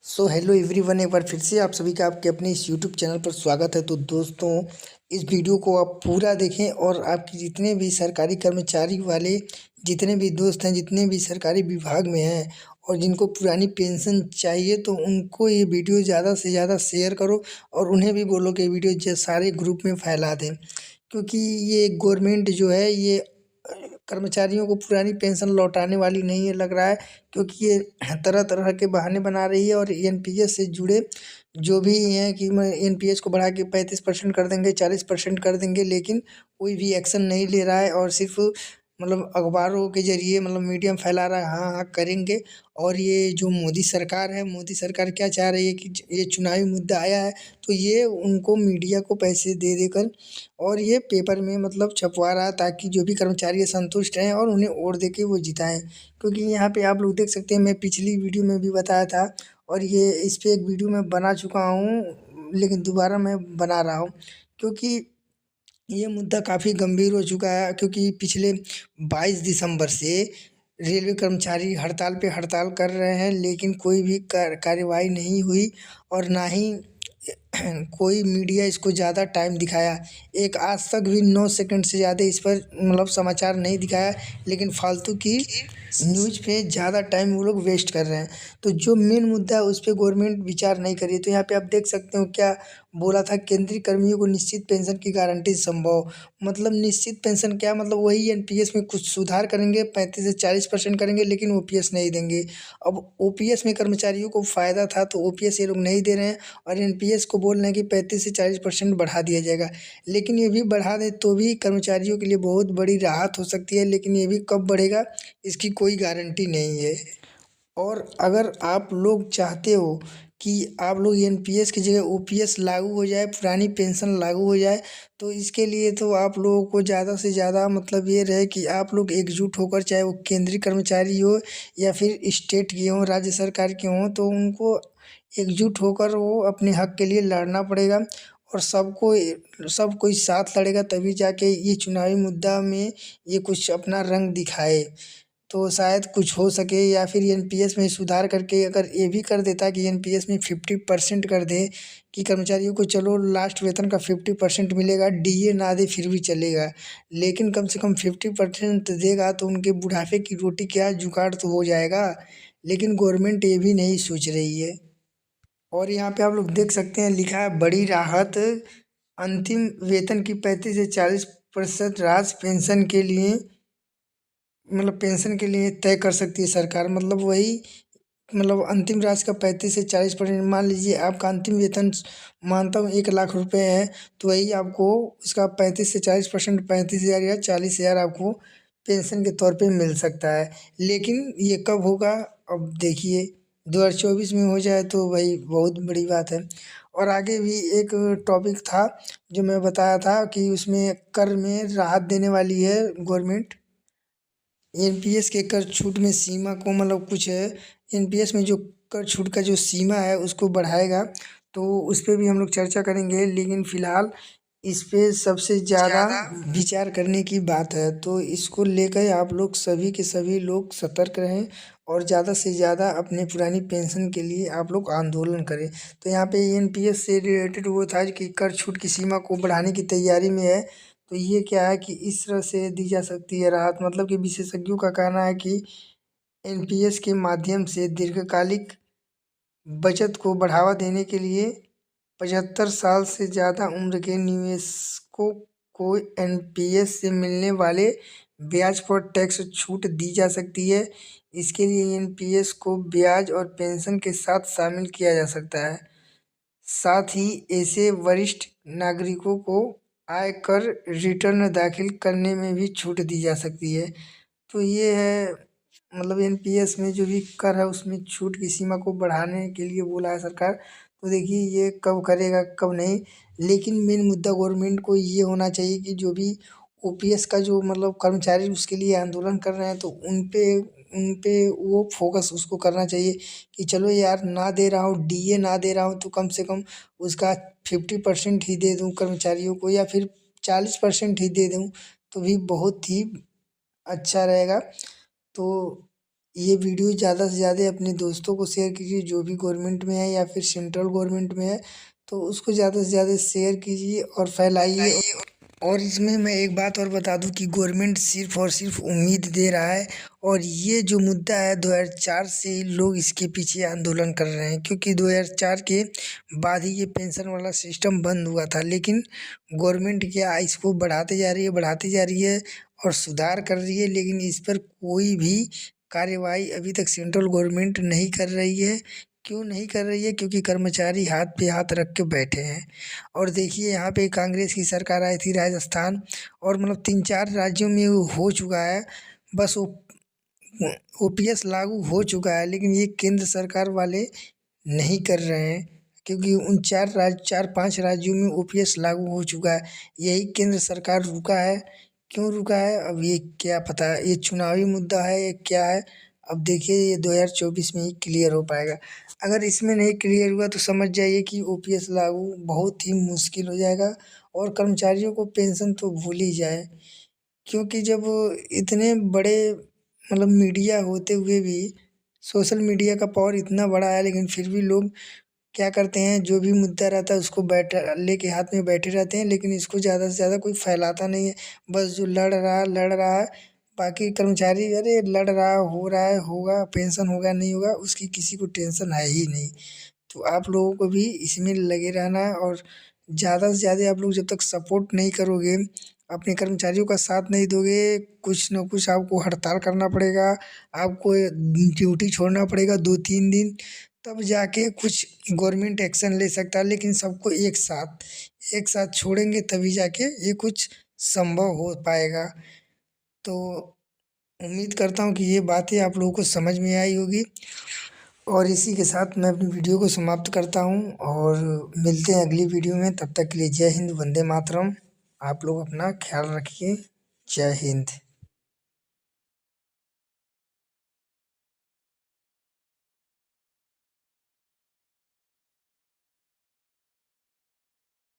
Hello everyone, एक बार फिर से आप सभी का आपके अपने इस यूट्यूब चैनल पर स्वागत है। तो दोस्तों, इस वीडियो को आप पूरा देखें और आपके जितने भी सरकारी कर्मचारी वाले जितने भी दोस्त हैं, जितने भी सरकारी विभाग में हैं और जिनको पुरानी पेंशन चाहिए, तो उनको ये वीडियो ज़्यादा से ज़्यादा शेयर करो और उन्हें भी बोलो कि वीडियो सारे ग्रुप में फैला दें। क्योंकि ये गवर्नमेंट जो है ये कर्मचारियों को पुरानी पेंशन लौटाने वाली नहीं है लग रहा है। क्योंकि ये तरह तरह के बहाने बना रही है और एनपीएस से जुड़े जो भी हैं कि मैं एनपीएस को बढ़ा के 35% कर देंगे, 40% कर देंगे, लेकिन कोई भी एक्शन नहीं ले रहा है और सिर्फ अखबारों के जरिए मीडिया में फैला रहा है, हाँ हाँ करेंगे। और ये जो मोदी सरकार है, मोदी सरकार क्या चाह रही है कि ये चुनावी मुद्दा आया है तो ये उनको मीडिया को पैसे दे देकर और ये पेपर में छपवा रहा है, ताकि जो भी कर्मचारी संतुष्ट हैं और उन्हें वोट देके वो जिताएं। क्योंकि यहाँ पे आप लोग देख सकते हैं, मैं पिछली वीडियो में भी बताया था और ये इस पे एक वीडियो मैं बना चुका हूँ, लेकिन दोबारा मैं बना रहा हूँ। क्योंकि ये मुद्दा काफ़ी गंभीर हो चुका है। क्योंकि पिछले 22 दिसंबर से रेलवे कर्मचारी हड़ताल पे हड़ताल कर रहे हैं, लेकिन कोई भी कार्रवाई नहीं हुई और ना ही कोई मीडिया इसको ज़्यादा टाइम दिखाया। एक आज तक भी 9 सेकंड से ज़्यादा इस पर समाचार नहीं दिखाया, लेकिन फालतू की न्यूज़ पे ज़्यादा टाइम वो लोग वेस्ट कर रहे हैं। तो जो मेन मुद्दा है उस पे गवर्नमेंट विचार नहीं कर रही है। तो यहाँ पे आप देख सकते हो क्या बोला था, केंद्रीय कर्मियों को निश्चित पेंशन की गारंटी संभव। निश्चित पेंशन क्या, वही एनपीएस में कुछ सुधार करेंगे, 35 से 40% करेंगे, लेकिन ओपीएस नहीं देंगे। अब ओपीएस में कर्मचारियों को फ़ायदा था तो ओपीएस ये लोग नहीं दे रहे हैं और एनपीएस को बोल रहे हैं कि 35 से 40% बढ़ा दिया जाएगा। लेकिन ये भी बढ़ा दें तो भी कर्मचारियों के लिए बहुत बड़ी राहत हो सकती है, लेकिन ये भी कब बढ़ेगा इसकी कोई गारंटी नहीं है। और अगर आप लोग चाहते हो कि आप लोग एनपीएस की जगह ओपीएस लागू हो जाए, पुरानी पेंशन लागू हो जाए, तो इसके लिए तो आप लोगों को ज़्यादा से ज़्यादा ये रहे कि आप लोग एकजुट होकर, चाहे वो केंद्रीय कर्मचारी हो या फिर स्टेट के हों, राज्य सरकार के हों, तो उनको एकजुट होकर वो अपने हक के लिए लड़ना पड़ेगा। और सब कोई साथ लड़ेगा तभी जाके ये चुनावी मुद्दा में ये कुछ अपना रंग दिखाए, तो शायद कुछ हो सके। या फिर एनपीएस में सुधार करके अगर ये भी कर देता कि एनपीएस में 50% कर दे कि कर्मचारियों को चलो लास्ट वेतन का 50% मिलेगा, डीए ना दे फिर भी चलेगा, लेकिन कम से कम 50% देगा तो उनके बुढ़ापे की रोटी क्या जुगाड़ तो हो जाएगा। लेकिन गवर्नमेंट ये भी नहीं सोच रही है। और यहाँ पे आप लोग देख सकते हैं, लिखा है बड़ी राहत, अंतिम वेतन की 35 से 40% राशि पेंशन के लिए तय कर सकती है सरकार। वही अंतिम राशि का 35 से 40%। मान लीजिए आपका अंतिम वेतन मानता हूँ 1 लाख रुपए है, तो वही आपको उसका 35 से 40%, 35,000 या 40,000 आपको पेंशन के तौर पे मिल सकता है। लेकिन ये कब होगा, अब देखिए 2024 में हो जाए तो भाई बहुत बड़ी बात है। और आगे भी एक टॉपिक था जो मैं बताया था कि उसमें कर में राहत देने वाली है गवर्नमेंट। एनपीएस के कर छूट में सीमा को कुछ है, एनपीएस में जो कर छूट का जो सीमा है उसको बढ़ाएगा, तो उस पे भी हम लोग चर्चा करेंगे। लेकिन फ़िलहाल इस पे सबसे ज़्यादा विचार करने की बात है, तो इसको लेकर आप लोग सभी के सभी लोग सतर्क रहें और ज़्यादा से ज़्यादा अपने पुरानी पेंशन के लिए आप लोग आंदोलन करें। तो यहाँ पे एनपीएस से रिलेटेड वो था कि कर छूट की सीमा को बढ़ाने की तैयारी में है। तो ये क्या है कि इस तरह से दी जा सकती है राहत, कि विशेषज्ञों का कहना है कि एनपीएस के माध्यम से दीर्घकालिक बचत को बढ़ावा देने के लिए 75 साल से ज़्यादा उम्र के निवेशकों को एनपीएस से मिलने वाले ब्याज पर टैक्स छूट दी जा सकती है। इसके लिए एनपीएस को ब्याज और पेंशन के साथ शामिल किया जा सकता है। साथ ही ऐसे वरिष्ठ नागरिकों को आयकर रिटर्न दाखिल करने में भी छूट दी जा सकती है। तो ये है एनपीएस में जो भी कर है उसमें छूट की सीमा को बढ़ाने के लिए बोला है सरकार। तो देखिए ये कब करेगा कब नहीं, लेकिन मेन मुद्दा गवर्नमेंट को ये होना चाहिए कि जो भी ओपीएस का जो कर्मचारी उसके लिए आंदोलन कर रहे हैं, तो उन पे वो फोकस उसको करना चाहिए कि चलो यार, ना दे रहा हूँ डीए, ना दे रहा हूँ तो कम से कम उसका 50% ही दे दूँ कर्मचारियों को, या फिर 40% ही दे दूँ, तो भी बहुत ही अच्छा रहेगा। तो ये वीडियो ज़्यादा से ज़्यादा अपने दोस्तों को शेयर कीजिए जो भी गवर्नमेंट में है या फिर सेंट्रल गवर्नमेंट में है, तो उसको ज़्यादा से ज़्यादा शेयर कीजिए और फैलाइए। और इसमें मैं एक बात और बता दूं कि गवर्नमेंट सिर्फ और सिर्फ उम्मीद दे रहा है, और ये जो मुद्दा है 2004 से ही लोग इसके पीछे आंदोलन कर रहे हैं, क्योंकि 2004 के बाद ही ये पेंशन वाला सिस्टम बंद हुआ था। लेकिन गवर्नमेंट क्या इसको बढ़ाते जा रही है, बढ़ाती जा रही है और सुधार कर रही है, लेकिन इस पर कोई भी कार्यवाही अभी तक सेंट्रल गवर्नमेंट नहीं कर रही है। क्यों नहीं कर रही है? क्योंकि कर्मचारी हाथ पे हाथ रख के बैठे हैं। और देखिए यहाँ पे कांग्रेस की सरकार आई थी राजस्थान, और मतलब 3-4 राज्यों में वो हो चुका है, बस वो ओपीएस लागू हो चुका है, लेकिन ये केंद्र सरकार वाले नहीं कर रहे हैं, क्योंकि उन 4-5 राज्यों में ओपीएस लागू हो चुका है। यही केंद्र सरकार रुका है। क्यों रुका है अब ये क्या पता, ये चुनावी मुद्दा है या क्या है? अब देखिए ये 2024 में ही क्लियर हो पाएगा। अगर इसमें नहीं क्लियर हुआ तो समझ जाइए कि ओपीएस लागू बहुत ही मुश्किल हो जाएगा, और कर्मचारियों को पेंशन तो भूल ही जाए। क्योंकि जब इतने बड़े मतलब मीडिया होते हुए भी, सोशल मीडिया का पावर इतना बड़ा है, लेकिन फिर भी लोग क्या करते हैं, जो भी मुद्दा रहता है उसको बैठा लेके हाथ में बैठे रहते हैं, लेकिन इसको ज़्यादा से ज़्यादा कोई फैलाता नहीं है। बस जो लड़ रहा है, बाकी कर्मचारी अरे लड़ रहा हो रहा है, होगा पेंशन होगा नहीं होगा उसकी किसी को टेंशन है ही नहीं। तो आप लोगों को भी इसमें लगे रहना है, और ज़्यादा से ज़्यादा आप लोग जब तक सपोर्ट नहीं करोगे, अपने कर्मचारियों का साथ नहीं दोगे, कुछ न कुछ आपको हड़ताल करना पड़ेगा, आपको ड्यूटी छोड़ना पड़ेगा 2-3 दिन, तब जाके कुछ गवर्नमेंट एक्शन ले सकता है। लेकिन सबको एक साथ छोड़ेंगे तभी जाके ये कुछ संभव हो पाएगा। तो उम्मीद करता हूँ कि ये बातें आप लोगों को समझ में आई होगी, और इसी के साथ मैं अपनी वीडियो को समाप्त करता हूँ, और मिलते हैं अगली वीडियो में। तब तक के लिए जय हिंद, वंदे मातरम। आप लोग अपना ख्याल रखिए। जय हिंद।